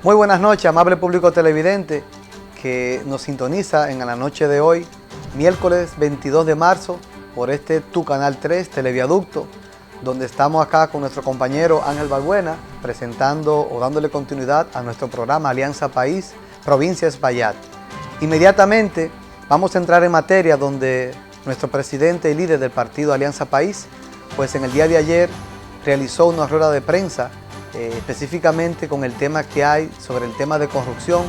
Muy buenas noches, amable público televidente que nos sintoniza en la noche de hoy, miércoles 22 de marzo, por tu Canal 3, Televiaducto, donde estamos acá con nuestro compañero Ángel Balbuena, presentando o dándole continuidad a nuestro programa Alianza País, Provincia Espaillat. Inmediatamente vamos a entrar en materia donde nuestro presidente y líder del partido Alianza País, pues en el día de ayer realizó una rueda de prensa específicamente con el tema que hay sobre el tema de corrupción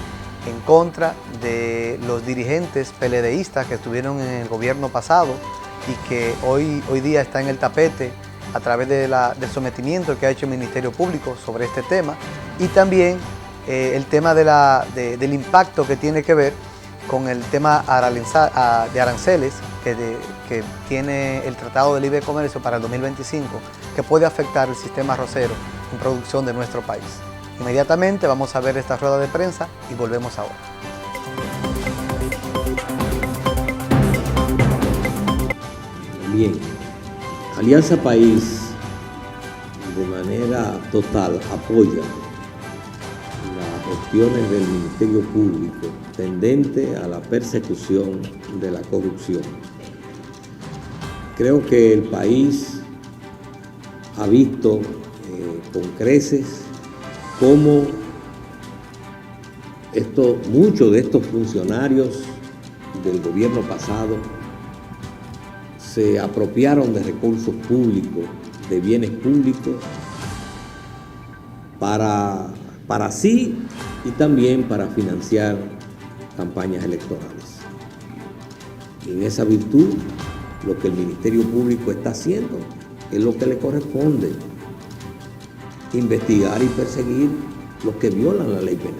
en contra de los dirigentes PLDistas que estuvieron en el gobierno pasado y que hoy día está en el tapete a través del sometimiento que ha hecho el Ministerio Público sobre este tema, y también el tema del impacto que tiene que ver con el tema de aranceles que tiene el Tratado de Libre Comercio para el 2025, que puede afectar el sistema arrocero en producción de nuestro país. Inmediatamente vamos a ver esta rueda de prensa y volvemos ahora. Bien, Alianza País de manera total apoya las gestiones del Ministerio Público tendente a la persecución de la corrupción. Creo que el país ha visto con creces cómo muchos de estos funcionarios del gobierno pasado se apropiaron de recursos públicos, de bienes públicos, para sí y también para financiar campañas electorales. Y en esa virtud, lo que el Ministerio Público está haciendo es lo que le corresponde: investigar y perseguir los que violan la ley penal.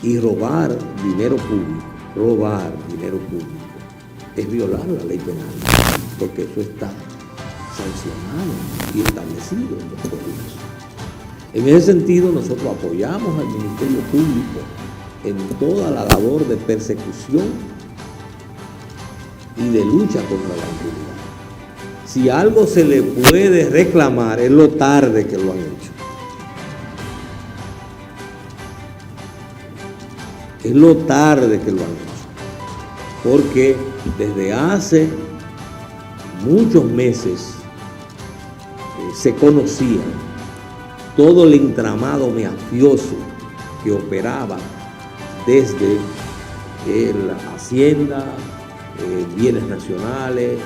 Y robar dinero público es violar la ley penal, porque eso está sancionado y establecido en los códigos. En ese sentido, nosotros apoyamos al Ministerio Público en toda la labor de persecución y de lucha contra la impunidad. Si algo se le puede reclamar es lo tarde que lo han hecho. Es lo tarde que lo han hecho. Porque desde hace muchos meses se conocía todo el entramado mafioso que operaba desde la Hacienda, bienes nacionales,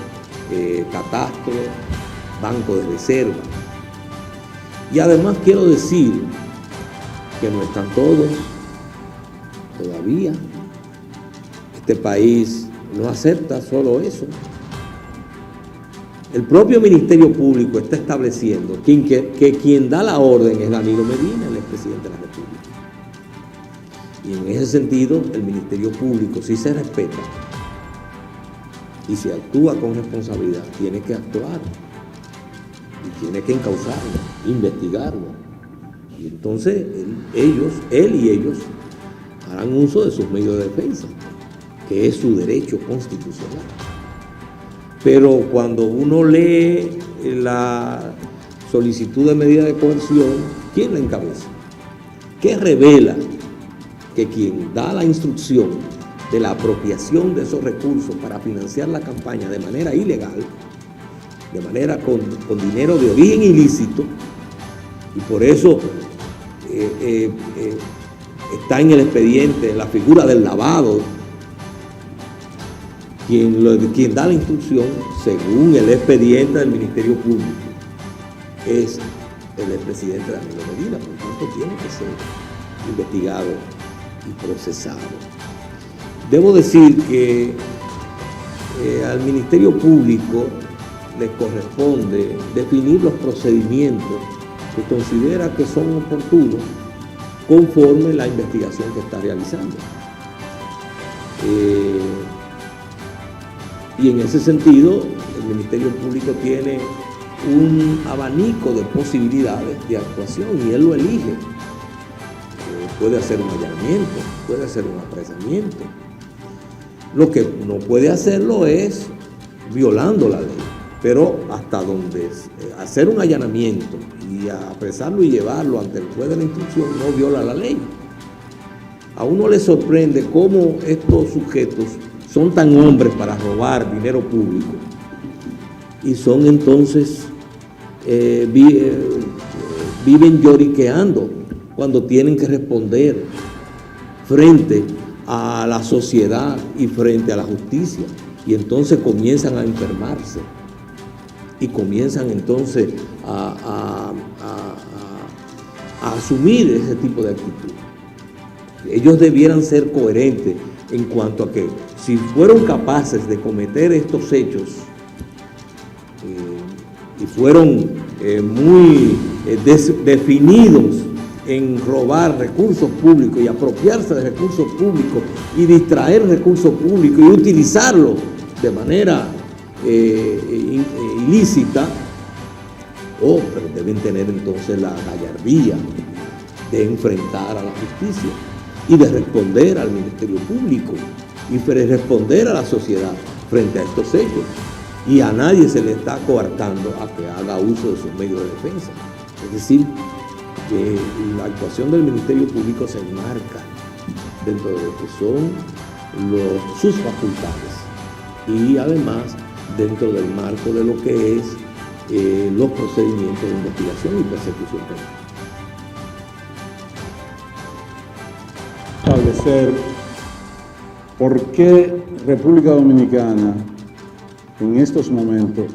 catastro, banco de reserva. Y además quiero decir que no están todos todavía. Este país no acepta solo eso. El propio Ministerio Público está estableciendo que quien da la orden es Danilo Medina, el expresidente de la República. Y en ese sentido, el Ministerio Público, si se respeta y se actúa con responsabilidad, tiene que actuar y tiene que encauzarlo, investigarlo. Y entonces él y ellos harán uso de sus medios de defensa, que es su derecho constitucional. Pero cuando uno lee la solicitud de medida de coerción, ¿quién la encabeza? ¿Qué revela? Que quien da la instrucción de la apropiación de esos recursos para financiar la campaña de manera ilegal, de manera con dinero de origen ilícito, y por eso está en el expediente la figura del lavado. Quien da la instrucción, según el expediente del Ministerio Público, es el expresidente Danilo Medina. Por tanto, tiene que ser investigado y procesado. Debo decir que al Ministerio Público le corresponde definir los procedimientos que considera que son oportunos conforme la investigación que está realizando. Y en ese sentido, el Ministerio Público tiene un abanico de posibilidades de actuación y él lo elige. Puede hacer un allanamiento, puede hacer un apresamiento. Lo que no puede hacerlo es violando la ley, pero hasta donde hacer un allanamiento y apresarlo y llevarlo ante el juez de la instrucción no viola la ley. A uno le sorprende cómo estos sujetos son tan hombres para robar dinero público y son entonces, viven lloriqueando cuando tienen que responder frente a la sociedad y frente a la justicia, y entonces comienzan a enfermarse y comienzan entonces a asumir ese tipo de actitud. Ellos debieran ser coherentes en cuanto a que si fueron capaces de cometer estos hechos y fueron muy definidos en robar recursos públicos y apropiarse de recursos públicos y distraer recursos públicos y utilizarlos de manera ilícita, pero deben tener entonces la gallardía de enfrentar a la justicia y de responder al Ministerio Público y de responder a la sociedad frente a estos hechos. Y a nadie se le está coartando a que haga uso de sus medios de defensa. Es decir, que la actuación del Ministerio Público se enmarca dentro de lo que son sus facultades y además dentro del marco de lo que es los procedimientos de investigación y persecución penal. Establecer por qué República Dominicana en estos momentos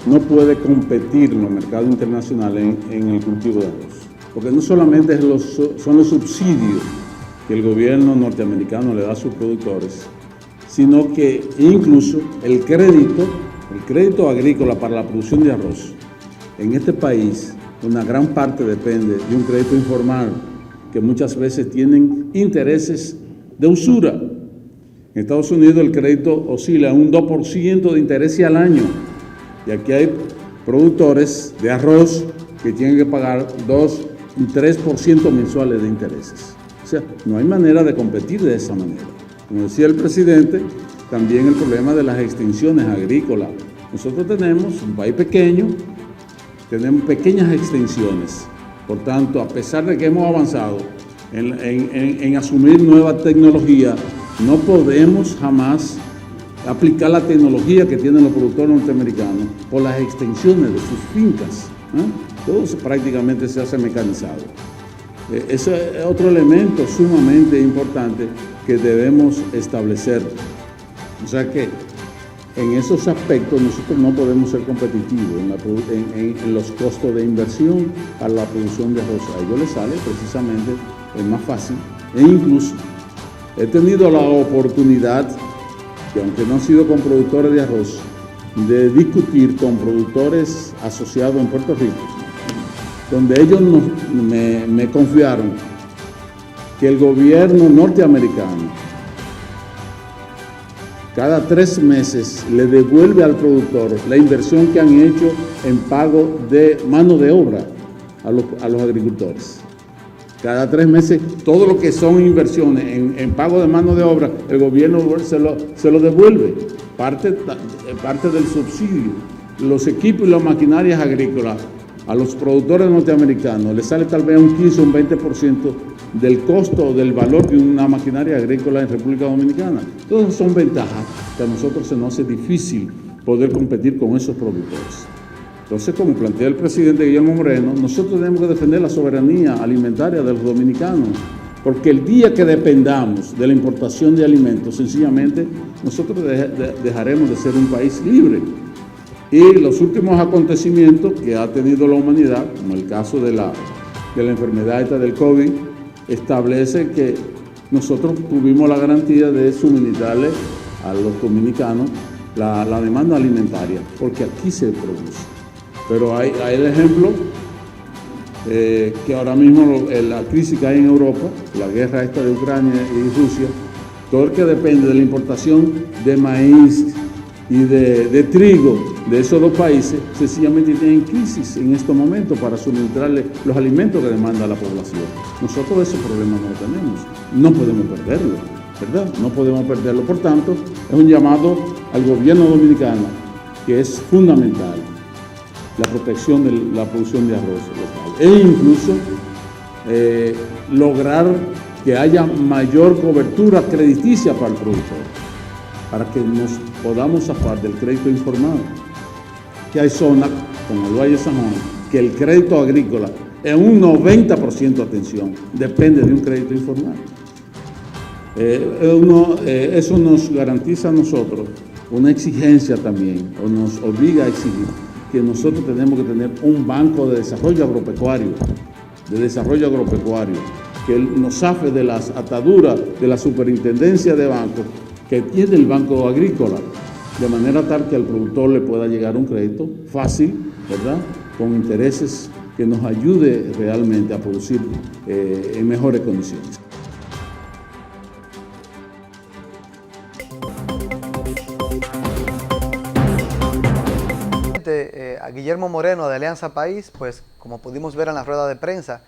no puede competir en los mercados internacionales en el cultivo de arroz. Porque no solamente son los subsidios que el gobierno norteamericano le da a sus productores, sino que incluso el crédito agrícola para la producción de arroz. En este país, una gran parte depende de un crédito informal, que muchas veces tienen intereses de usura. En Estados Unidos el crédito oscila a un 2% de interés al año, y aquí hay productores de arroz que tienen que pagar 2 y 3% mensuales de intereses. O sea, no hay manera de competir de esa manera. Como decía el presidente, también el problema de las extensiones agrícolas. Nosotros tenemos un país pequeño, tenemos pequeñas extensiones. Por tanto, a pesar de que hemos avanzado en asumir nueva tecnología, no podemos jamás aplicar la tecnología que tienen los productores norteamericanos por las extensiones de sus fincas. Todo prácticamente se hace mecanizado. Ese es otro elemento sumamente importante que debemos establecer. O sea que en esos aspectos nosotros no podemos ser competitivos en los costos de inversión para la producción de arroz. A ellos les sale precisamente el más fácil. E incluso he tenido la oportunidad, que aunque no han sido con productores de arroz, de discutir con productores asociados en Puerto Rico, donde ellos me confiaron que el gobierno norteamericano cada 3 meses le devuelve al productor la inversión que han hecho en pago de mano de obra a los agricultores. Cada 3 meses, todo lo que son inversiones en pago de mano de obra, el gobierno se lo devuelve, parte del subsidio. Los equipos y las maquinarias agrícolas a los productores norteamericanos les sale tal vez un 15 o un 20% del costo o del valor de una maquinaria agrícola en República Dominicana. Todas son ventajas que a nosotros se nos hace difícil poder competir con esos productores. Entonces, como plantea el presidente Guillermo Moreno, nosotros tenemos que defender la soberanía alimentaria de los dominicanos, porque el día que dependamos de la importación de alimentos, sencillamente nosotros dejaremos de ser un país libre. Y los últimos acontecimientos que ha tenido la humanidad, como el caso de la enfermedad esta del COVID, establece que nosotros tuvimos la garantía de suministrarle a los dominicanos la demanda alimentaria, porque aquí se produce. Pero hay el ejemplo que ahora mismo la crisis que hay en Europa, la guerra esta de Ucrania y Rusia, todo el que depende de la importación de maíz y de trigo de esos dos países, sencillamente tienen crisis en estos momentos para suministrarle los alimentos que demanda la población. Nosotros ese problema no lo tenemos, no podemos perderlo, ¿verdad? No podemos perderlo. Por tanto, es un llamado al gobierno dominicano que es fundamental la protección de la producción de arroz local e incluso lograr que haya mayor cobertura crediticia para el productor, para que nos podamos zafar del crédito informal. Que hay zonas, como el Valle de San Juan, que el crédito agrícola en un 90% de atención depende de un crédito informal. Eso nos garantiza a nosotros una exigencia también, o nos obliga a exigir que nosotros tenemos que tener un banco de desarrollo agropecuario, que nos zafe de las ataduras de la superintendencia de bancos que tiene el Banco Agrícola, de manera tal que al productor le pueda llegar un crédito fácil, ¿verdad?, con intereses que nos ayude realmente a producir en mejores condiciones. A Guillermo Moreno de Alianza País, pues como pudimos ver en la rueda de prensa,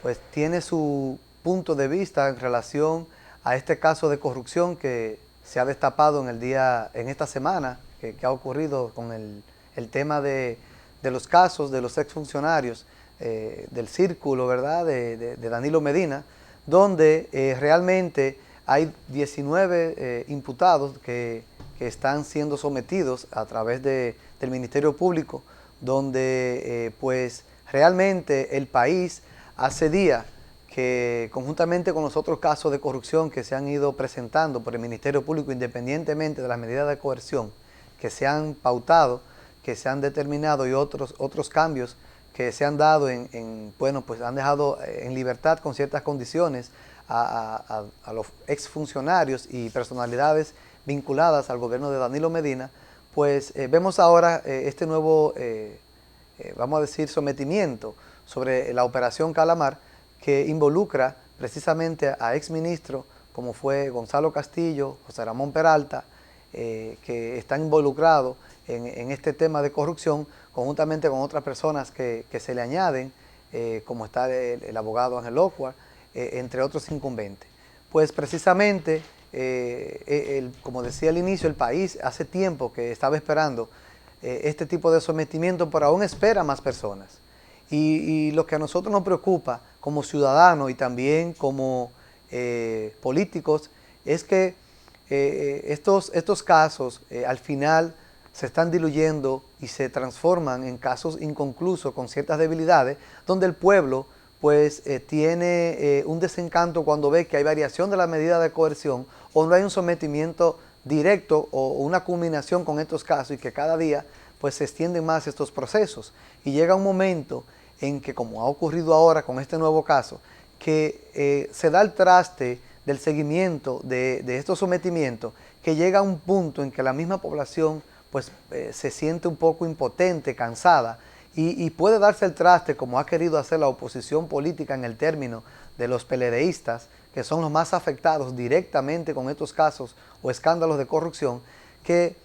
pues tiene su punto de vista en relación a este caso de corrupción que se ha destapado en esta semana, que ha ocurrido con el tema de los casos de los exfuncionarios del círculo, ¿verdad?, de Danilo Medina, donde realmente hay 19 imputados que están siendo sometidos a través del Ministerio Público, donde pues realmente el país hace días que conjuntamente con los otros casos de corrupción que se han ido presentando por el Ministerio Público, independientemente de las medidas de coerción que se han pautado, que se han determinado y otros cambios que se han dado bueno, pues han dejado en libertad con ciertas condiciones a los exfuncionarios y personalidades vinculadas al gobierno de Danilo Medina, pues vemos ahora este nuevo, vamos a decir, sometimiento sobre la Operación Calamar, que involucra precisamente a exministros como fue Gonzalo Castillo, José Ramón Peralta, que están involucrados en este tema de corrupción, conjuntamente con otras personas que se le añaden, como está el abogado Ángel Ocua, entre otros incumbentes. Pues precisamente, como decía al inicio, el país hace tiempo que estaba esperando este tipo de sometimiento, pero aún espera más personas. Y lo que a nosotros nos preocupa como ciudadanos y también como políticos es que estos casos al final se están diluyendo y se transforman en casos inconclusos con ciertas debilidades, donde el pueblo pues tiene un desencanto cuando ve que hay variación de la medida de coerción o no hay un sometimiento directo o una culminación con estos casos, y que cada día pues se extienden más estos procesos. Y llega un momento en que, como ha ocurrido ahora con este nuevo caso, que se da el traste del seguimiento de estos sometimientos, que llega a un punto en que la misma población pues se siente un poco impotente, cansada, y puede darse el traste, como ha querido hacer la oposición política en el término de los PLDistas, que son los más afectados directamente con estos casos o escándalos de corrupción, que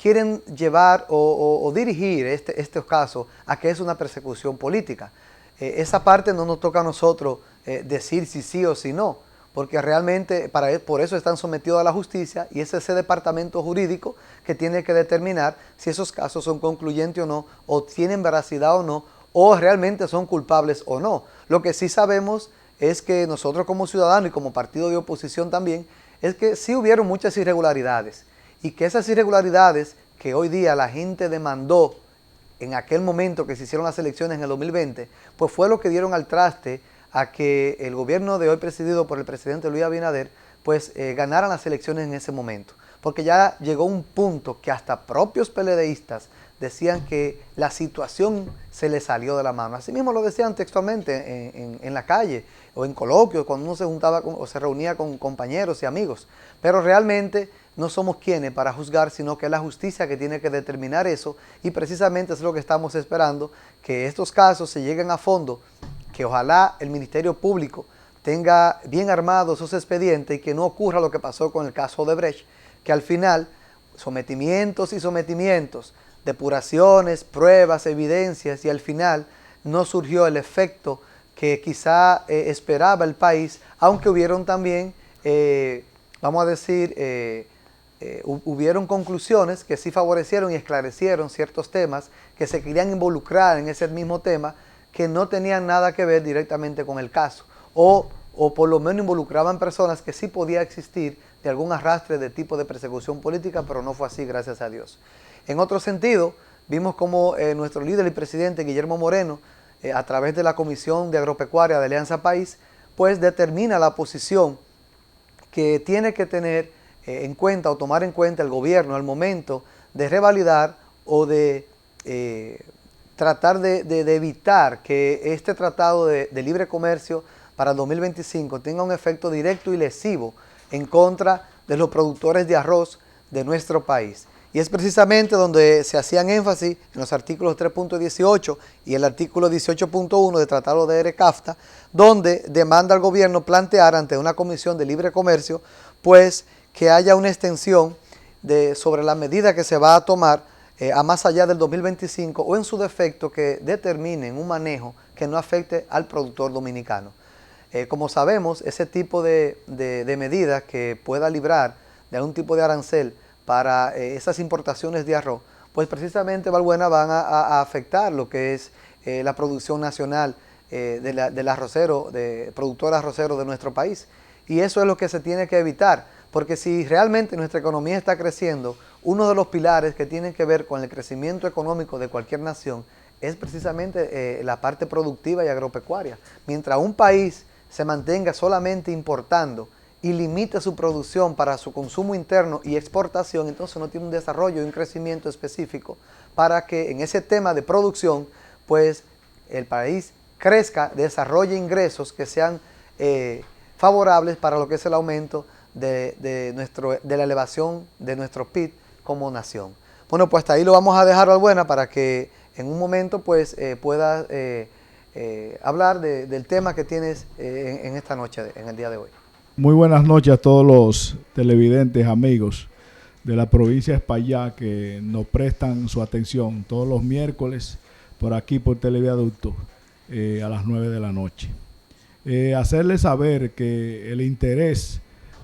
quieren llevar o dirigir estos casos a que es una persecución política. Esa parte no nos toca a nosotros decir si sí o si no, porque realmente por eso están sometidos a la justicia, y es ese departamento jurídico que tiene que determinar si esos casos son concluyentes o no, o tienen veracidad o no, o realmente son culpables o no. Lo que sí sabemos es que nosotros como ciudadanos y como partido de oposición también, es que sí hubieron muchas irregularidades, y que esas irregularidades que hoy día la gente demandó en aquel momento que se hicieron las elecciones en el 2020, pues fue lo que dieron al traste a que el gobierno de hoy, presidido por el presidente Luis Abinader, pues ganaran las elecciones en ese momento. Porque ya llegó un punto que hasta propios PLDistas decían que la situación se les salió de la mano. Así mismo lo decían textualmente en la calle o en coloquios, cuando uno se juntaba o se reunía con compañeros y amigos. Pero realmente no somos quienes para juzgar, sino que es la justicia que tiene que determinar eso, y precisamente es lo que estamos esperando, que estos casos se lleguen a fondo, que ojalá el Ministerio Público tenga bien armados esos expedientes y que no ocurra lo que pasó con el caso Odebrecht, que al final sometimientos y sometimientos, depuraciones, pruebas, evidencias, y al final no surgió el efecto que quizá esperaba el país, aunque hubieron también, vamos a decir, hubieron conclusiones que sí favorecieron y esclarecieron ciertos temas que se querían involucrar en ese mismo tema, que no tenían nada que ver directamente con el caso, o por lo menos involucraban personas que sí podía existir de algún arrastre de tipo de persecución política, pero no fue así, gracias a Dios. En otro sentido, vimos como nuestro líder y presidente Guillermo Moreno, a través de la Comisión de Agropecuaria de Alianza País, pues determina la posición que tiene que tener en cuenta o tomar en cuenta el gobierno al momento de revalidar o de tratar de evitar que este tratado de libre comercio para el 2025 tenga un efecto directo y lesivo en contra de los productores de arroz de nuestro país. Y es precisamente donde se hacían énfasis en los artículos 3.18 y el artículo 18.1 del Tratado de ERE-CAFTA, donde demanda al gobierno plantear ante una comisión de libre comercio, pues que haya una extensión sobre la medida que se va a tomar a más allá del 2025 o en su defecto que determinen un manejo que no afecte al productor dominicano. Como sabemos, ese tipo de medidas que pueda librar de algún tipo de arancel para esas importaciones de arroz, pues precisamente, Valbuena, van a afectar lo que es la producción nacional del arrocero, productor arrocero de nuestro país. Y eso es lo que se tiene que evitar, porque si realmente nuestra economía está creciendo, uno de los pilares que tienen que ver con el crecimiento económico de cualquier nación es precisamente la parte productiva y agropecuaria. Mientras un país se mantenga solamente importando y limite su producción para su consumo interno y exportación, entonces no tiene un desarrollo y un crecimiento específico para que en ese tema de producción, pues el país crezca, desarrolle ingresos que sean favorables para lo que es el aumento de la elevación de nuestro PIB como nación. Bueno, pues hasta ahí lo vamos a dejar, Valbuena, para que en un momento pues puedas hablar del tema que tienes en esta noche, en el día de hoy. Muy buenas noches a todos los televidentes, amigos de la provincia de Espaillá que nos prestan su atención todos los miércoles por aquí por Televiaducto a las 9 de la noche. Hacerles saber que el interés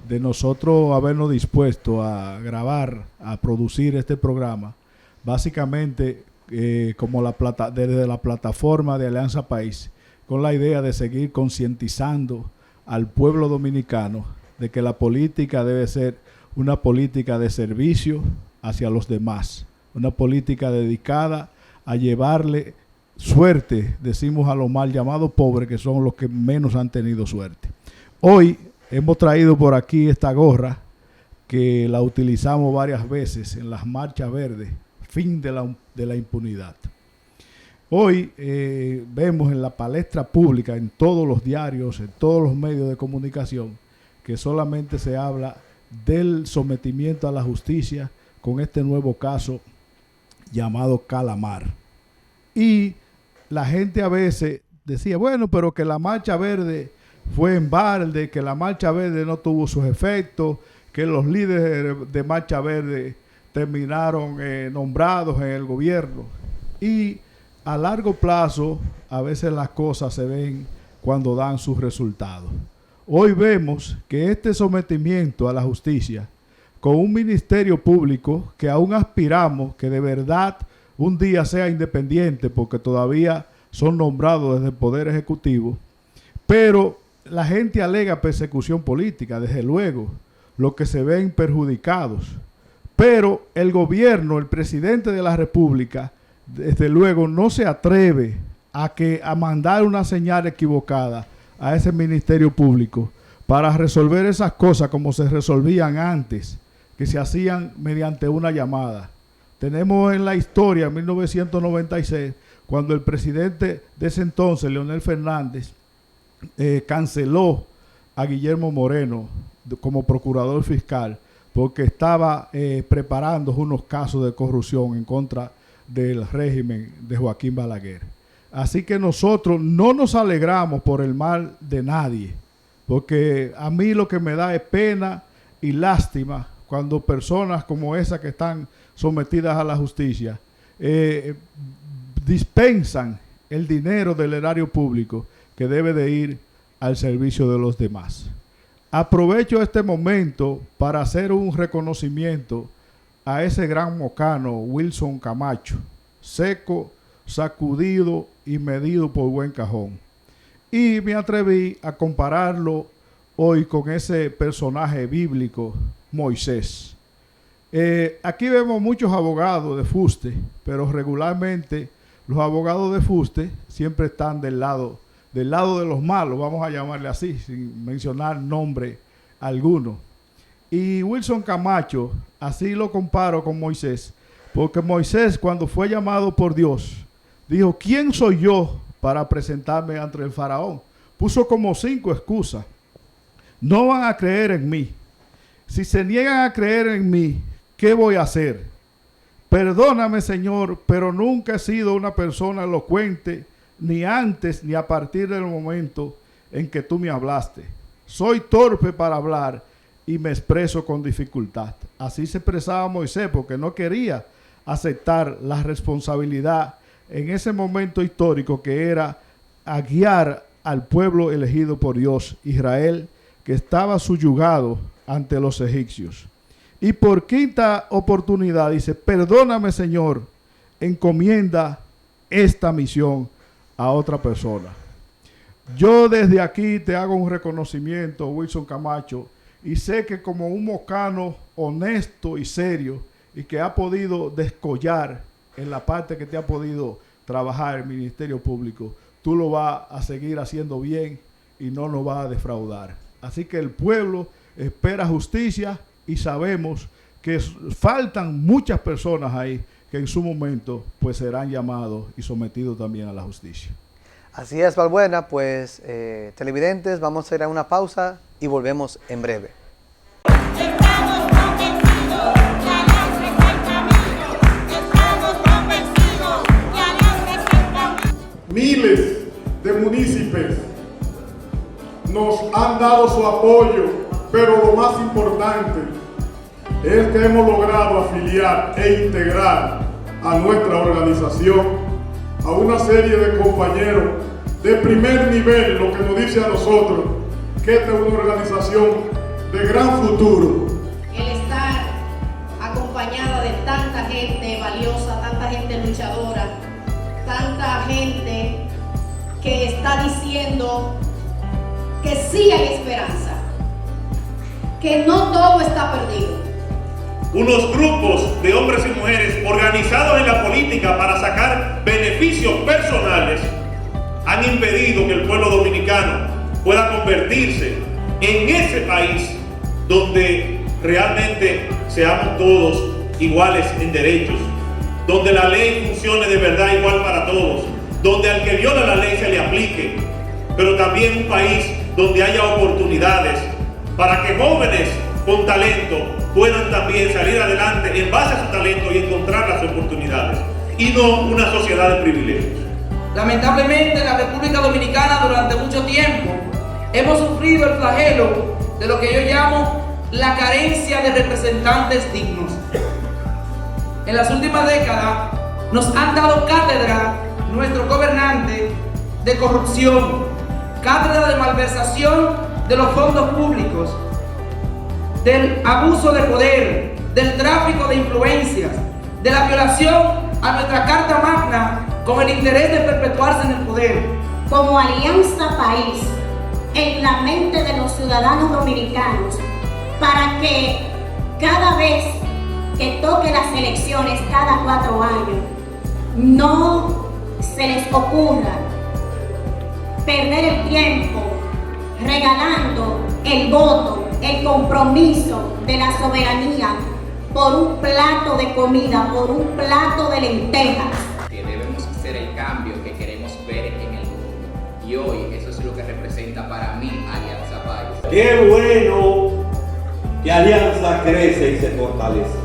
de nosotros habernos dispuesto a grabar, a producir este programa, básicamente como desde la plataforma de Alianza País, con la idea de seguir concientizando al pueblo dominicano de que la política debe ser una política de servicio hacia los demás, una política dedicada a llevarle suerte, decimos a los mal llamados pobres, que son los que menos han tenido suerte. Hoy hemos traído por aquí esta gorra que la utilizamos varias veces en las marchas verdes, fin de la impunidad. Hoy vemos en la palestra pública, en todos los diarios, en todos los medios de comunicación, que solamente se habla del sometimiento a la justicia con este nuevo caso llamado Calamar. Y la gente a veces decía, bueno, pero que la marcha verde fue en balde, que la marcha verde no tuvo sus efectos, que los líderes de marcha verde terminaron nombrados en el gobierno. Y a largo plazo, a veces las cosas se ven cuando dan sus resultados. Hoy vemos que este sometimiento a la justicia, con un ministerio público que aún aspiramos que de verdad un día sea independiente, porque todavía son nombrados desde el Poder Ejecutivo, pero la gente alega persecución política, desde luego, los que se ven perjudicados. Pero el gobierno, el presidente de la República, desde luego no se atreve a mandar una señal equivocada a ese ministerio público para resolver esas cosas como se resolvían antes, que se hacían mediante una llamada. Tenemos en la historia, en 1996, cuando el presidente de ese entonces, Leonel Fernández, canceló a Guillermo Moreno como procurador fiscal porque estaba preparando unos casos de corrupción en contra del régimen de Joaquín Balaguer. Así que nosotros no nos alegramos por el mal de nadie, porque a mí lo que me da es pena y lástima cuando personas como esas que están sometidas a la justicia dispensan el dinero del erario público que debe de ir al servicio de los demás. Aprovecho este momento para hacer un reconocimiento a ese gran mocano Wilson Camacho, seco, sacudido y medido por buen cajón. Y me atreví a compararlo hoy con ese personaje bíblico, Moisés. Aquí vemos muchos abogados de fuste, pero regularmente los abogados de fuste siempre están del lado de los malos, vamos a llamarle así, sin mencionar nombre alguno. Y Wilson Camacho, así lo comparo con Moisés, porque Moisés, cuando fue llamado por Dios, dijo: ¿quién soy yo para presentarme ante el faraón? Puso como 5 excusas. No van a creer en mí. Si se niegan a creer en mí, ¿qué voy a hacer? Perdóname, Señor, pero nunca he sido una persona elocuente, ni antes ni a partir del momento en que tú me hablaste. Soy torpe para hablar y me expreso con dificultad. Así se expresaba Moisés, porque no quería aceptar la responsabilidad en ese momento histórico que era a guiar al pueblo elegido por Dios, Israel, que estaba subyugado ante los egipcios. Y por 5ª oportunidad dice: perdóname, Señor, encomienda esta misión a otra persona. Yo desde aquí te hago un reconocimiento, Wilson Camacho, y sé que como un mocano honesto y serio, y que ha podido descollar en la parte que te ha podido trabajar el Ministerio Público, tú lo vas a seguir haciendo bien y no nos vas a defraudar. Así que el pueblo espera justicia y sabemos que faltan muchas personas ahí que en su momento pues serán llamados y sometidos también a la justicia. Así es, Balbuena, pues televidentes, vamos a ir a una pausa y volvemos en breve. Estamos convencidos que Alianza está en camino. Estamos convencidos que Alianza está en camino. Miles de municipios nos han dado su apoyo, pero lo más importante es que hemos logrado afiliar e integrar a nuestra organización a una serie de compañeros de primer nivel, lo que nos dice a nosotros que esta es una organización de gran futuro. El estar acompañada de tanta gente valiosa, tanta gente luchadora, tanta gente que está diciendo que sí hay esperanza, que no todo está perdido. Unos grupos de hombres y mujeres organizados en la política para sacar beneficios personales han impedido que el pueblo dominicano pueda convertirse en ese país donde realmente seamos todos iguales en derechos, donde la ley funcione de verdad igual para todos, donde al que viola la ley se le aplique, pero también un país donde haya oportunidades para que jóvenes con talento puedan también salir adelante en base a su talento y encontrar las oportunidades, y no una sociedad de privilegios. Lamentablemente en la República Dominicana durante mucho tiempo hemos sufrido el flagelo de lo que yo llamo la carencia de representantes dignos. En las últimas décadas nos han dado cátedra nuestros gobernantes de corrupción, cátedra de malversación de los fondos públicos, del abuso de poder, del tráfico de influencias, de la violación a nuestra Carta Magna con el interés de perpetuarse en el poder. Como Alianza País, en la mente de los ciudadanos dominicanos, para que cada vez que toque las elecciones cada 4 años, no se les ocurra perder el tiempo regalando el voto, el compromiso de la soberanía por un plato de comida, por un plato de lentejas. Que debemos hacer el cambio que queremos ver en el mundo. Y hoy eso es lo que representa para mí Alianza País. Qué bueno que Alianza crece y se fortalece.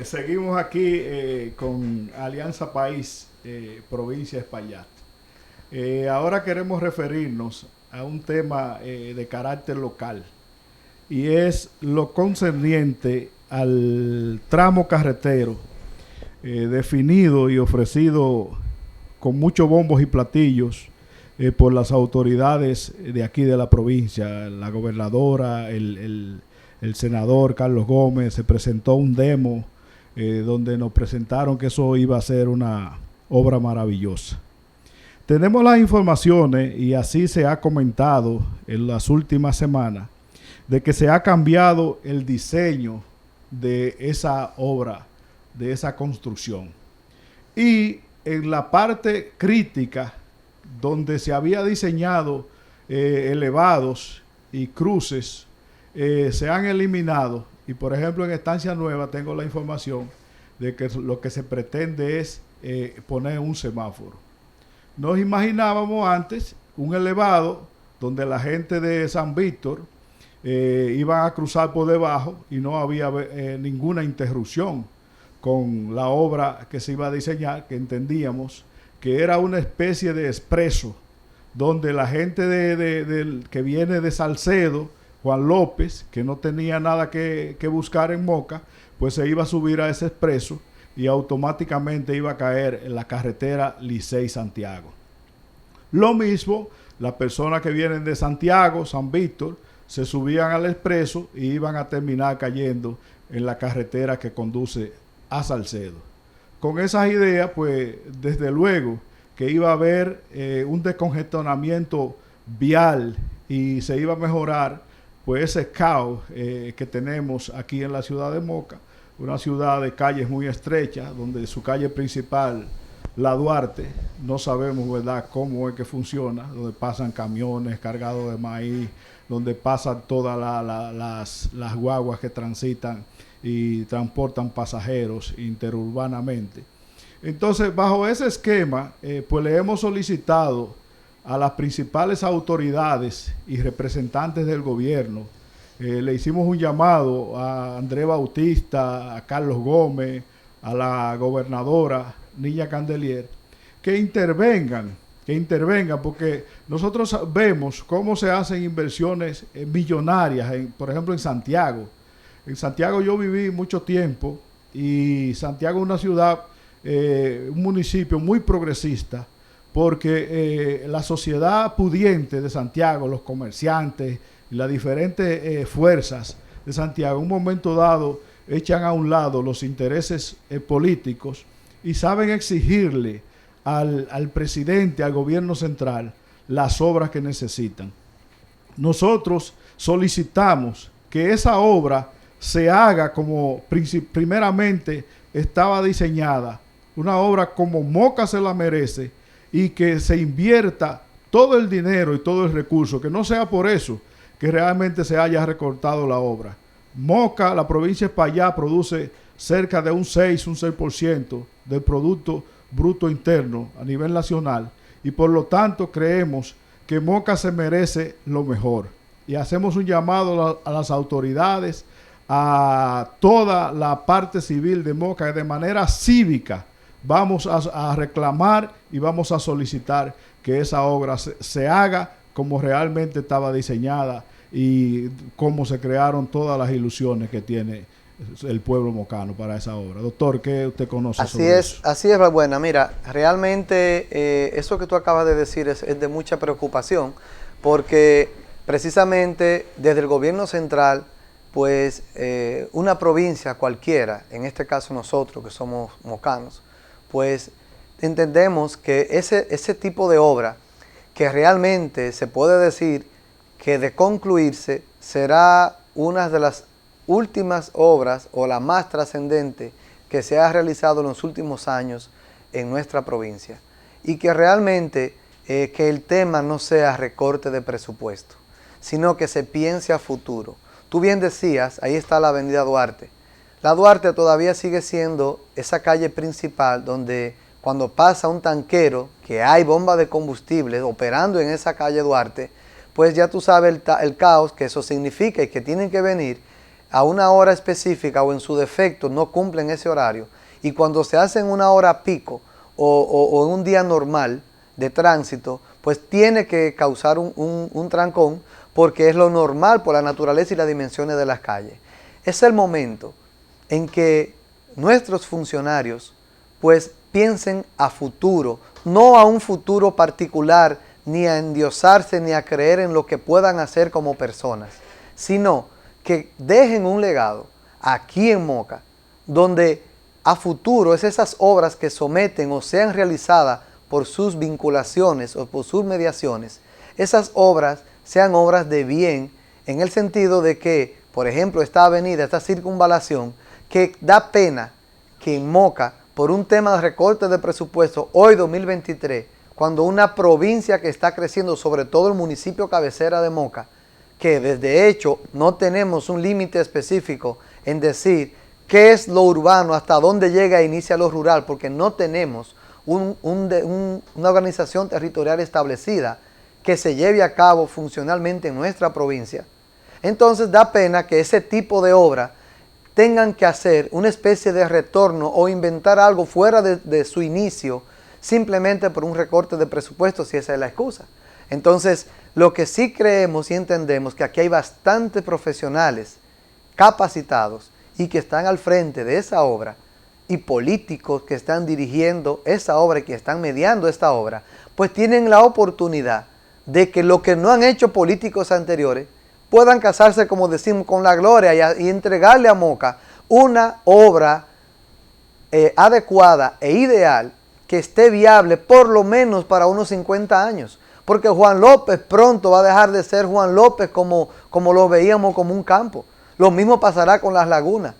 seguimos aquí con Alianza País, provincia de Espaillat. Ahora queremos referirnos a un tema de carácter local y es lo concerniente al tramo carretero definido y ofrecido con muchos bombos y platillos por las autoridades de aquí de la provincia, la gobernadora, el senador Carlos Gómez. Se presentó un demo donde nos presentaron que eso iba a ser una obra maravillosa. Tenemos las informaciones, y así se ha comentado en las últimas semanas, de que se ha cambiado el diseño de esa obra, de esa construcción. Y en la parte crítica, donde se había diseñado elevados y cruces, se han eliminado. Y por ejemplo en Estancia Nueva tengo la información de que lo que se pretende es poner un semáforo. Nos imaginábamos antes un elevado donde la gente de San Víctor iban a cruzar por debajo y no había ninguna interrupción con la obra que se iba a diseñar, que entendíamos que era una especie de expreso donde la gente que viene de Salcedo, Juan López, que no tenía nada que buscar en Moca, pues se iba a subir a ese expreso y automáticamente iba a caer en la carretera Licey-Santiago. Lo mismo, las personas que vienen de Santiago, San Víctor, se subían al expreso y iban a terminar cayendo en la carretera que conduce a Salcedo. Con esas ideas, pues desde luego que iba a haber un descongestionamiento vial y se iba a mejorar pues ese caos que tenemos aquí en la ciudad de Moca, una ciudad de calles muy estrechas, donde su calle principal, la Duarte, no sabemos, ¿verdad?, cómo es que funciona, donde pasan camiones cargados de maíz, donde pasan todas las guaguas que transitan y transportan pasajeros interurbanamente. Entonces, bajo ese esquema, pues le hemos solicitado a las principales autoridades y representantes del gobierno, le hicimos un llamado a Andrés Bautista, a Carlos Gómez, a la gobernadora Niña Candelier, que intervengan, porque nosotros vemos cómo se hacen inversiones millonarias, por ejemplo en Santiago. En Santiago yo viví mucho tiempo y Santiago es una ciudad, un municipio muy progresista, porque la sociedad pudiente de Santiago, los comerciantes y las diferentes fuerzas de Santiago, en un momento dado echan a un lado los intereses políticos y saben exigirle al presidente, al gobierno central, las obras que necesitan. Nosotros solicitamos que esa obra se haga como primeramente estaba diseñada, una obra como Moca se la merece, y que se invierta todo el dinero y todo el recurso, que no sea por eso que realmente se haya recortado la obra. Moca, la provincia de Espaillat, produce cerca de un 6% del Producto Bruto Interno a nivel nacional, y por lo tanto creemos que Moca se merece lo mejor. Y hacemos un llamado a las autoridades, a toda la parte civil de Moca, de manera cívica vamos a reclamar y vamos a solicitar que esa obra se haga como realmente estaba diseñada y cómo se crearon todas las ilusiones que tiene el pueblo mocano para esa obra. Doctor, ¿qué usted conoce sobre eso? Así es, Valbuena. Mira, realmente eso que tú acabas de decir es de mucha preocupación, porque precisamente desde el gobierno central, pues una provincia cualquiera, en este caso nosotros que somos mocanos, pues entendemos que ese tipo de obra que realmente se puede decir que de concluirse será una de las últimas obras o la más trascendente que se ha realizado en los últimos años en nuestra provincia, y que realmente que el tema no sea recorte de presupuesto, sino que se piense a futuro. Tú bien decías, ahí está la avenida Duarte. La Duarte todavía sigue siendo esa calle principal donde cuando pasa un tanquero, que hay bomba de combustible operando en esa calle Duarte, pues ya tú sabes el caos que eso significa, y que tienen que venir a una hora específica o en su defecto no cumplen ese horario, y cuando se hace en una hora pico o en un día normal de tránsito, pues tiene que causar un trancón, porque es lo normal por la naturaleza y las dimensiones de las calles. Es el momento en que nuestros funcionarios pues piensen a futuro, no a un futuro particular, ni a endiosarse, ni a creer en lo que puedan hacer como personas, sino que dejen un legado aquí en Moca, donde a futuro es esas obras que someten o sean realizadas por sus vinculaciones o por sus mediaciones, esas obras sean obras de bien, en el sentido de que, por ejemplo, esta avenida, esta circunvalación, que da pena que en Moca, por un tema de recorte de presupuesto, hoy 2023, cuando una provincia que está creciendo, sobre todo el municipio cabecera de Moca, que desde hecho no tenemos un límite específico en decir qué es lo urbano, hasta dónde llega e inicia lo rural, porque no tenemos una organización territorial establecida que se lleve a cabo funcionalmente en nuestra provincia. Entonces da pena que ese tipo de obra tengan que hacer una especie de retorno o inventar algo fuera de su inicio, simplemente por un recorte de presupuesto, si esa es la excusa. Entonces, lo que sí creemos y entendemos que aquí hay bastantes profesionales capacitados y que están al frente de esa obra, y políticos que están dirigiendo esa obra y que están mediando esta obra, pues tienen la oportunidad de que lo que no han hecho políticos anteriores puedan casarse, como decimos, con la gloria y entregarle a Moca una obra adecuada e ideal, que esté viable por lo menos para unos 50 años. Porque Juan López pronto va a dejar de ser Juan López como lo veíamos, como un campo. Lo mismo pasará con las lagunas.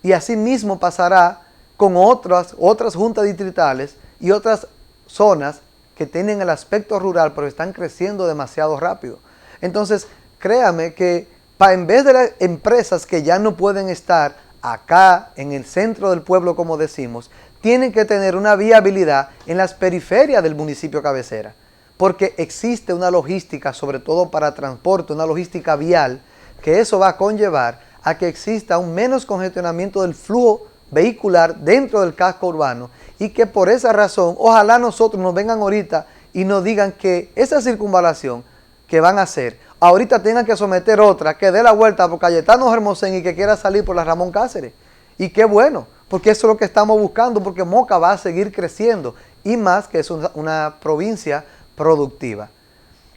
Y así mismo pasará con otras juntas distritales y otras zonas que tienen el aspecto rural, pero están creciendo demasiado rápido. Entonces, créame que en vez de las empresas que ya no pueden estar acá en el centro del pueblo, como decimos, tienen que tener una viabilidad en las periferias del municipio cabecera, porque existe una logística, sobre todo para transporte, una logística vial, que eso va a conllevar a que exista un menos congestionamiento del flujo vehicular dentro del casco urbano, y que por esa razón, ojalá nosotros nos vengan ahorita y nos digan que esa circunvalación que van a hacer, ahorita tengan que someter otra, que dé la vuelta por Cayetano Hermosén y que quiera salir por la Ramón Cáceres. Y qué bueno, porque eso es lo que estamos buscando, porque Moca va a seguir creciendo, y más que es una provincia productiva.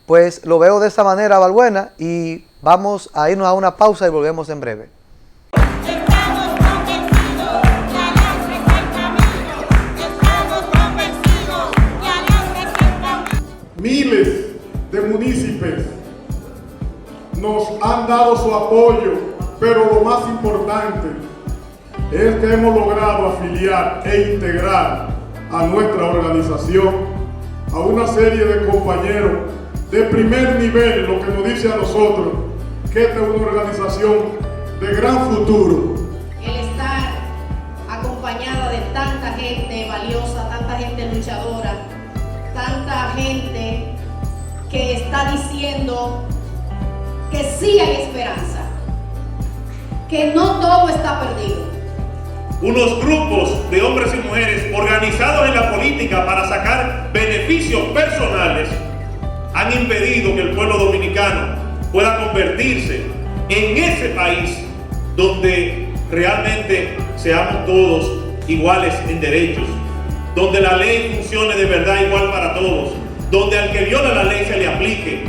Pues lo veo de esa manera, Valbuena, y vamos a irnos a una pausa y volvemos en breve. Miles de municipios nos han dado su apoyo, pero lo más importante es que hemos logrado afiliar e integrar a nuestra organización a una serie de compañeros de primer nivel, lo que nos dice a nosotros que esta es una organización de gran futuro. El estar acompañada de tanta gente valiosa, tanta gente luchadora, tanta gente que está diciendo que sí hay esperanza, que no todo está perdido. Unos grupos de hombres y mujeres organizados en la política para sacar beneficios personales han impedido que el pueblo dominicano pueda convertirse en ese país donde realmente seamos todos iguales en derechos, donde la ley funcione de verdad igual para todos, donde al que viola la ley se le aplique,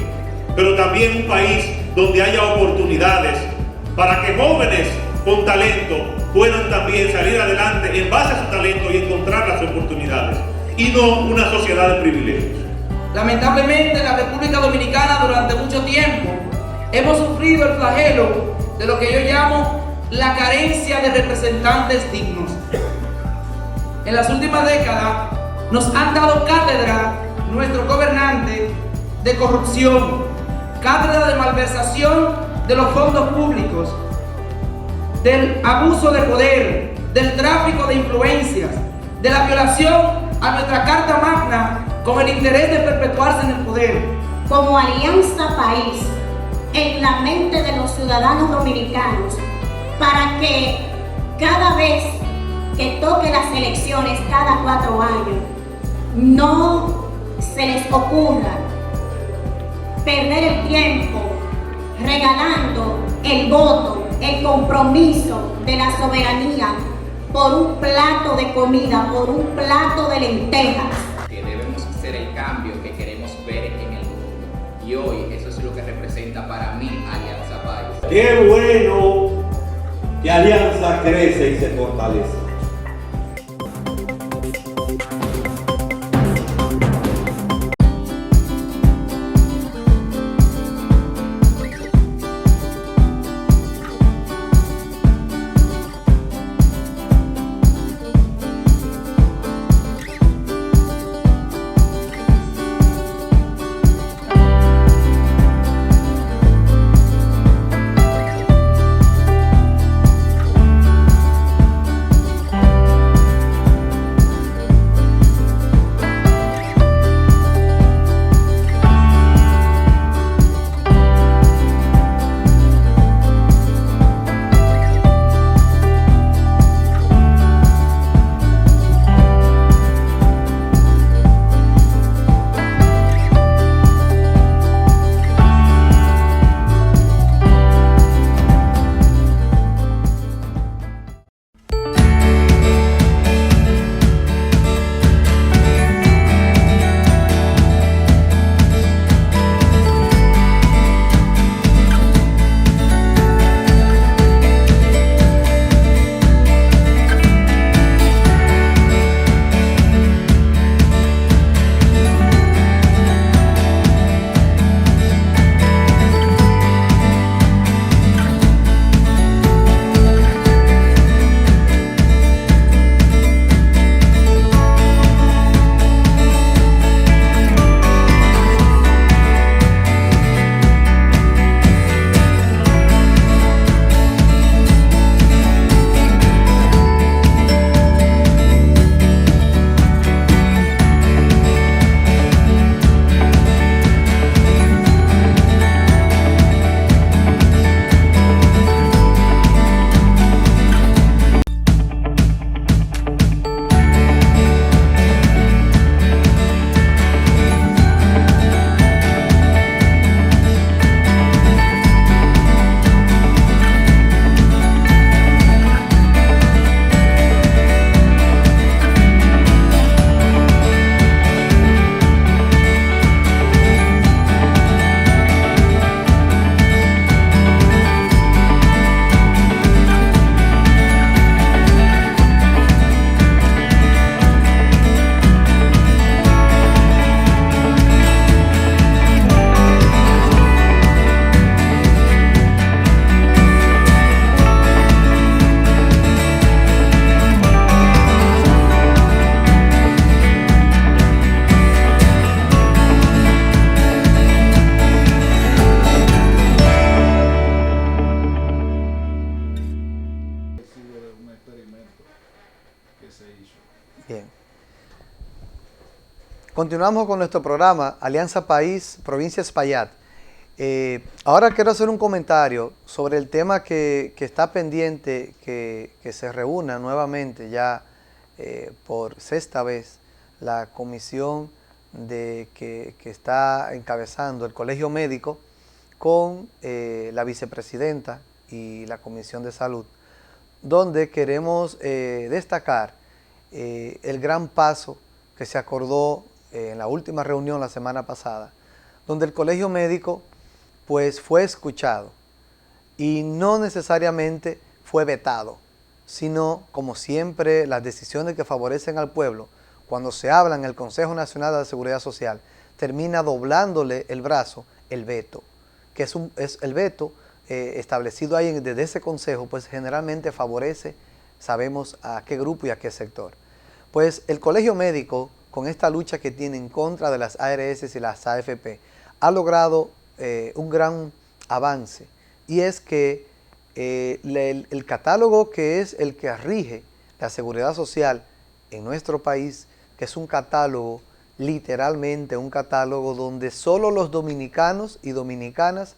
pero también un país donde haya oportunidades para que jóvenes con talento puedan también salir adelante en base a su talento y encontrar las oportunidades, y no una sociedad de privilegios. Lamentablemente en la República Dominicana durante mucho tiempo hemos sufrido el flagelo de lo que yo llamo la carencia de representantes dignos. En las últimas décadas nos han dado cátedra nuestros gobernantes de corrupción, cátedra de malversación de los fondos públicos, del abuso de poder, del tráfico de influencias, de la violación a nuestra Carta Magna con el interés de perpetuarse en el poder. Como Alianza País, en la mente de los ciudadanos dominicanos, para que cada vez que toque las elecciones cada 4 años, no se les ocurra perder el tiempo regalando el voto, el compromiso de la soberanía por un plato de comida, por un plato de lentejas. Que debemos ser el cambio que queremos ver en el mundo. Y hoy eso es lo que representa para mí Alianza País. Qué bueno que Alianza crece y se fortalece. Bien. Continuamos con nuestro programa Alianza País, Provincia Espaillat. Ahora quiero hacer un comentario sobre el tema que está pendiente, que se reúna nuevamente ya por sexta vez la comisión que está encabezando el Colegio Médico con la vicepresidenta y la Comisión de Salud, donde queremos destacar el gran paso que se acordó en la última reunión la semana pasada, donde el Colegio Médico pues fue escuchado y no necesariamente fue vetado, sino como siempre las decisiones que favorecen al pueblo, cuando se habla en el Consejo Nacional de la Seguridad Social, termina doblándole el brazo el veto, que es el veto establecido ahí desde ese consejo, pues generalmente favorece, sabemos a qué grupo y a qué sector. Pues el Colegio Médico, con esta lucha que tiene en contra de las ARS y las AFP, ha logrado un gran avance, y es que el catálogo que es el que rige la seguridad social en nuestro país, que es un catálogo, literalmente un catálogo donde solo los dominicanos y dominicanas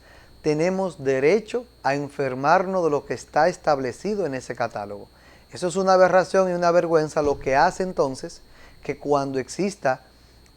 tenemos derecho a enfermarnos de lo que está establecido en ese catálogo. Eso es una aberración y una vergüenza, lo que hace entonces que cuando exista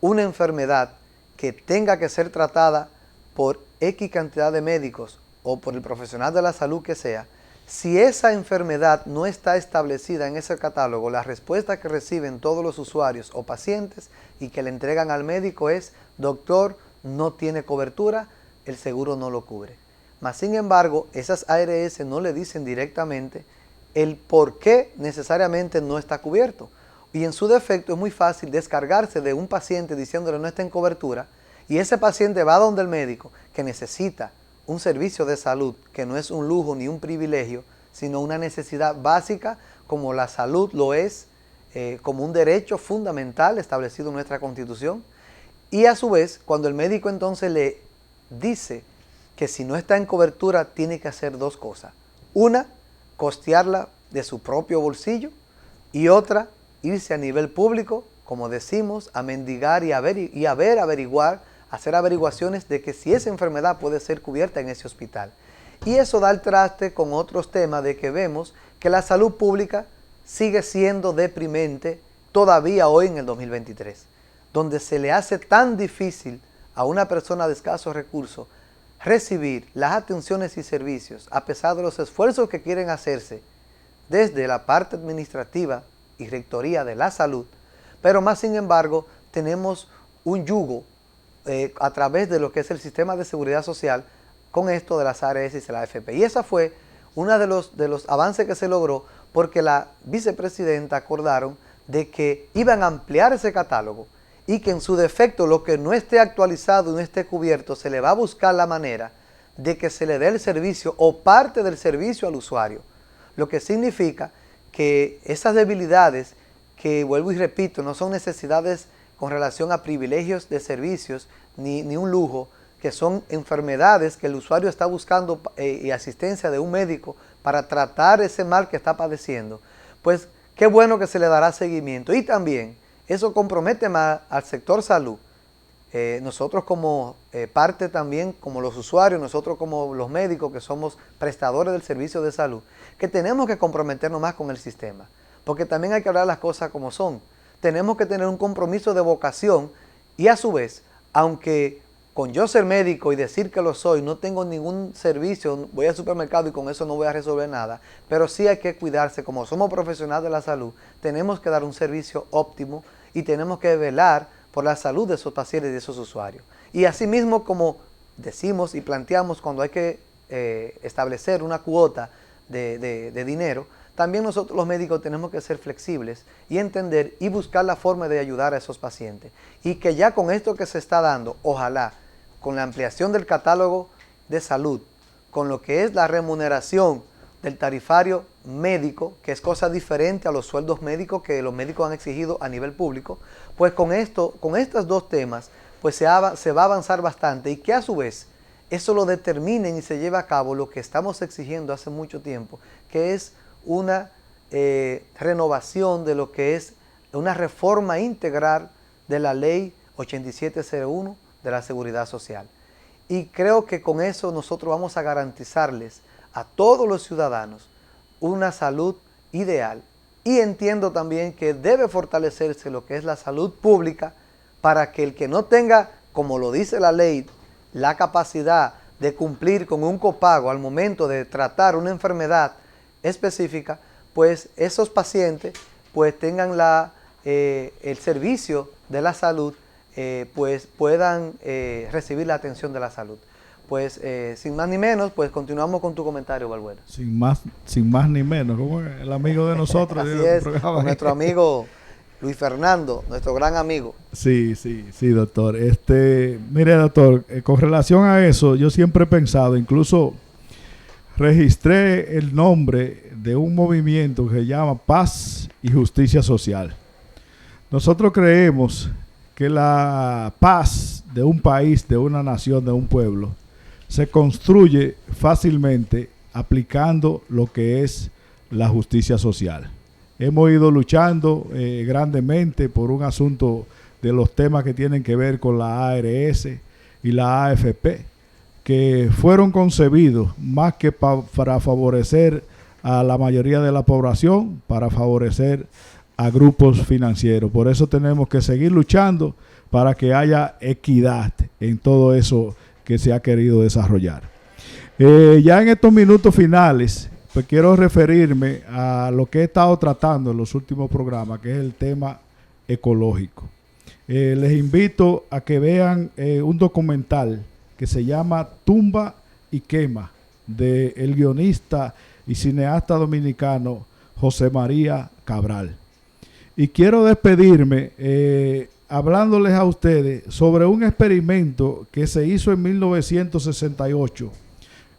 una enfermedad que tenga que ser tratada por X cantidad de médicos o por el profesional de la salud que sea, si esa enfermedad no está establecida en ese catálogo, la respuesta que reciben todos los usuarios o pacientes y que le entregan al médico es: doctor, no tiene cobertura, el seguro no lo cubre. Mas sin embargo, esas ARS no le dicen directamente el por qué necesariamente no está cubierto. Y en su defecto es muy fácil descargarse de un paciente diciéndole no está en cobertura, y ese paciente va donde el médico que necesita un servicio de salud que no es un lujo ni un privilegio, sino una necesidad básica como la salud lo es, como un derecho fundamental establecido en nuestra Constitución. Y a su vez, cuando el médico entonces le dice que si no está en cobertura tiene que hacer dos cosas. Una, costearla de su propio bolsillo, y otra, irse a nivel público, como decimos, a mendigar y averiguar, hacer averiguaciones de que si esa enfermedad puede ser cubierta en ese hospital. Y eso da el traste con otros temas de que vemos que la salud pública sigue siendo deprimente todavía hoy en el 2023, donde se le hace tan difícil a una persona de escasos recursos recibir las atenciones y servicios a pesar de los esfuerzos que quieren hacerse desde la parte administrativa y rectoría de la salud, pero más sin embargo tenemos un yugo a través de lo que es el sistema de seguridad social con esto de las ARS y la AFP. Y esa fue uno de los avances que se logró, porque la vicepresidenta acordaron de que iban a ampliar ese catálogo y que en su defecto lo que no esté actualizado y no esté cubierto, se le va a buscar la manera de que se le dé el servicio o parte del servicio al usuario. Lo que significa que esas debilidades, que vuelvo y repito, no son necesidades con relación a privilegios de servicios ni un lujo, que son enfermedades que el usuario está buscando y asistencia de un médico para tratar ese mal que está padeciendo, pues qué bueno que se le dará seguimiento. Y también eso compromete más al sector salud. Nosotros como parte también, como los usuarios, nosotros como los médicos que somos prestadores del servicio de salud, que tenemos que comprometernos más con el sistema, porque también hay que hablar las cosas como son. Tenemos que tener un compromiso de vocación y a su vez, aunque con yo ser médico y decir que lo soy, no tengo ningún servicio, voy al supermercado y con eso no voy a resolver nada, pero sí hay que cuidarse, como somos profesionales de la salud, tenemos que dar un servicio óptimo y tenemos que velar por la salud de esos pacientes y de esos usuarios. Y asimismo, como decimos y planteamos cuando hay que establecer una cuota de dinero, también nosotros los médicos tenemos que ser flexibles y entender y buscar la forma de ayudar a esos pacientes. Y que ya con esto que se está dando, ojalá, con la ampliación del catálogo de salud, con lo que es la remuneración del tarifario médico, que es cosa diferente a los sueldos médicos que los médicos han exigido a nivel público, pues con estos dos temas, pues se va a avanzar bastante, y que a su vez eso lo determinen y se lleve a cabo lo que estamos exigiendo hace mucho tiempo, que es una renovación de lo que es una reforma integral de la ley 8701 de la Seguridad Social. Y creo que con eso nosotros vamos a garantizarles a todos los ciudadanos una salud ideal. Y entiendo también que debe fortalecerse lo que es la salud pública para que el que no tenga, como lo dice la ley, la capacidad de cumplir con un copago al momento de tratar una enfermedad específica, pues esos pacientes pues tengan el servicio de la salud, pues puedan recibir la atención de la salud. Pues sin más ni menos, pues continuamos con tu comentario, Balbuena. Sin más ni menos, como el amigo de nosotros. Así es, con nuestro amigo Luis Fernando, nuestro gran amigo. Sí, doctor. Mire, doctor, con relación a eso, yo siempre he pensado, incluso registré el nombre de un movimiento que se llama Paz y Justicia Social. Nosotros creemos que la paz de un país, de una nación, de un pueblo, se construye fácilmente aplicando lo que es la justicia social. Hemos ido luchando grandemente por un asunto de los temas que tienen que ver con la ARS y la AFP, que fueron concebidos más que para favorecer a la mayoría de la población, para favorecer a grupos financieros. Por eso tenemos que seguir luchando para que haya equidad en todo eso que se ha querido desarrollar. Ya en estos minutos finales, pues quiero referirme a lo que he estado tratando en los últimos programas, que es el tema ecológico. Les invito a que vean un documental que se llama Tumba y Quema, del guionista y cineasta dominicano José María Cabral. Y quiero despedirme hablándoles a ustedes sobre un experimento que se hizo en 1968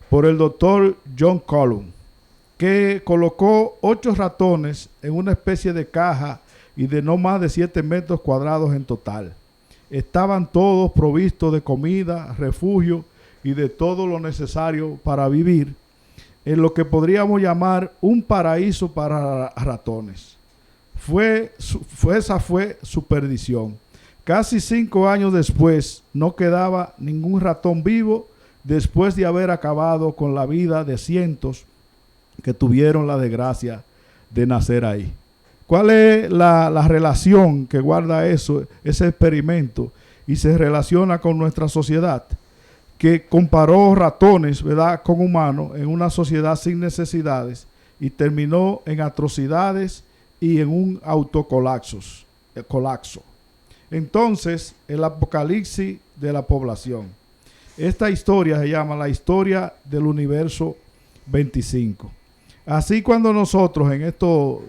por el doctor John Cullum, que colocó 8 ratones en una especie de caja y de no más de 7 metros cuadrados en total. Estaban todos provistos de comida, refugio y de todo lo necesario para vivir en lo que podríamos llamar un paraíso para ratones. Esa fue su perdición. Casi 5 años después no quedaba ningún ratón vivo después de haber acabado con la vida de cientos que tuvieron la desgracia de nacer ahí. ¿Cuál es la relación que guarda ese experimento y se relaciona con nuestra sociedad? Que comparó ratones, ¿verdad?, con humanos en una sociedad sin necesidades y terminó en atrocidades y en un autocolapso. Entonces, el apocalipsis de la población. Esta historia se llama la historia del universo 25. Así, cuando nosotros en estos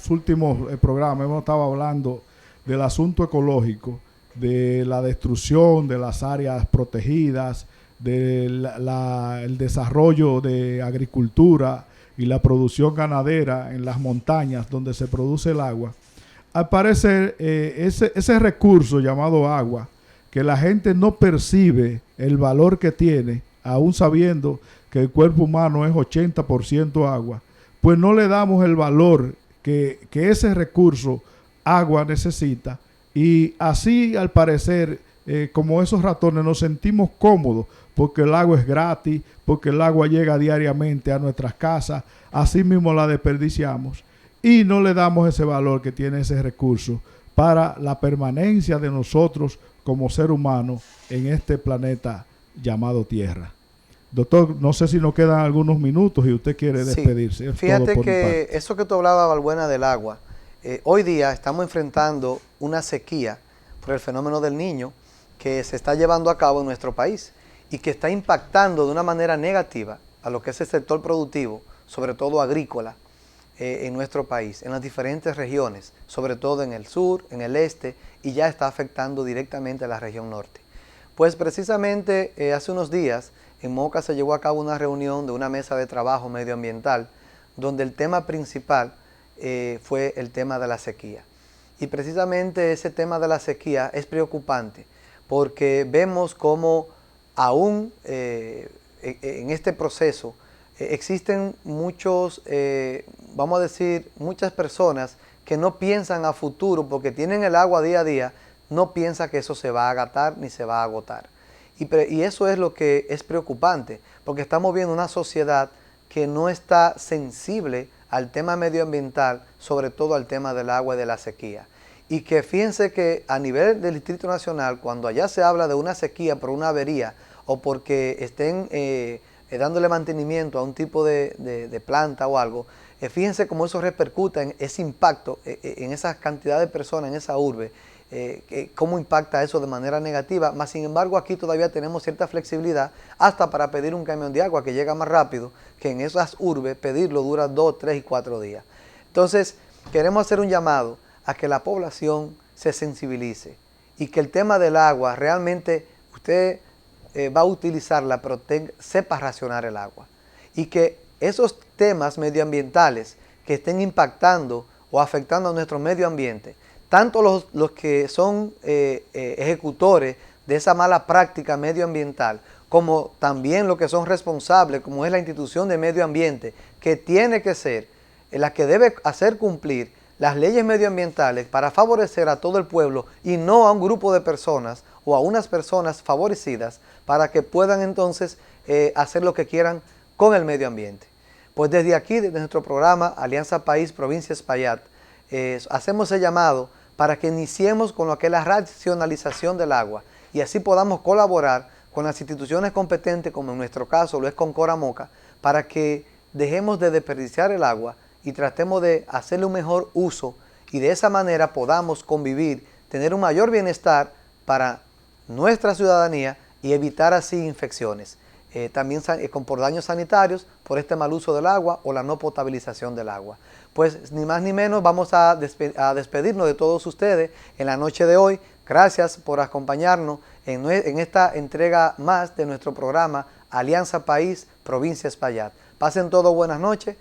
últimos programas hemos estado hablando del asunto ecológico, de la destrucción de las áreas protegidas, del desarrollo de agricultura y la producción ganadera en las montañas donde se produce el agua, al parecer ese recurso llamado agua, que la gente no percibe el valor que tiene, aún sabiendo que el cuerpo humano es 80% agua, pues no le damos el valor que ese recurso agua necesita, y así al parecer como esos ratones nos sentimos cómodos porque el agua es gratis, porque el agua llega diariamente a nuestras casas, así mismo la desperdiciamos y no le damos ese valor que tiene ese recurso para la permanencia de nosotros como ser humano en este planeta llamado Tierra. Doctor, no sé si nos quedan algunos minutos y usted quiere despedirse. Sí. Fíjate que eso que tú hablabas, Balbuena, del agua, hoy día estamos enfrentando una sequía por el fenómeno del Niño que se está llevando a cabo en nuestro país y que está impactando de una manera negativa a lo que es el sector productivo, sobre todo agrícola, en nuestro país, en las diferentes regiones, sobre todo en el sur, en el este, y ya está afectando directamente a la región norte. Pues precisamente hace unos días en Moca se llevó a cabo una reunión de una mesa de trabajo medioambiental donde el tema principal fue el tema de la sequía. Y precisamente ese tema de la sequía es preocupante porque vemos cómo aún en este proceso existen muchos, vamos a decir, muchas personas que no piensan a futuro porque tienen el agua día a día, no piensan que eso se va a agotar ni se va a agotar. Y eso es lo que es preocupante, porque estamos viendo una sociedad que no está sensible al tema medioambiental, sobre todo al tema del agua y de la sequía. Y que fíjense que a nivel del Distrito Nacional, cuando allá se habla de una sequía por una avería o porque estén dándole mantenimiento a un tipo de planta o algo, fíjense cómo eso repercute en ese impacto en esa cantidad de personas, en esa urbe, cómo impacta eso de manera negativa. Más sin embargo, aquí todavía tenemos cierta flexibilidad hasta para pedir un camión de agua que llega más rápido, que en esas urbes pedirlo dura 2, 3 y 4 días. Entonces, queremos hacer un llamado a que la población se sensibilice y que el tema del agua realmente usted va a utilizarla, pero sepa racionar el agua. Y que esos temas medioambientales que estén impactando o afectando a nuestro medio ambiente, tanto los que son ejecutores de esa mala práctica medioambiental, como también los que son responsables, como es la institución de medio ambiente, que tiene que ser la que debe hacer cumplir las leyes medioambientales para favorecer a todo el pueblo y no a un grupo de personas o a unas personas favorecidas para que puedan entonces hacer lo que quieran con el medio ambiente. Pues desde aquí, desde nuestro programa Alianza País, Provincia Espaillat, hacemos el llamado para que iniciemos con lo que es la racionalización del agua y así podamos colaborar con las instituciones competentes, como en nuestro caso lo es con Coramoca, para que dejemos de desperdiciar el agua y tratemos de hacerle un mejor uso y de esa manera podamos convivir, tener un mayor bienestar para nuestra ciudadanía y evitar así infecciones. También por daños sanitarios, por este mal uso del agua o la no potabilización del agua. Pues ni más ni menos vamos a despedirnos de todos ustedes en la noche de hoy. Gracias por acompañarnos en esta entrega más de nuestro programa Alianza País, Provincia Espaillat. Pasen todos buenas noches.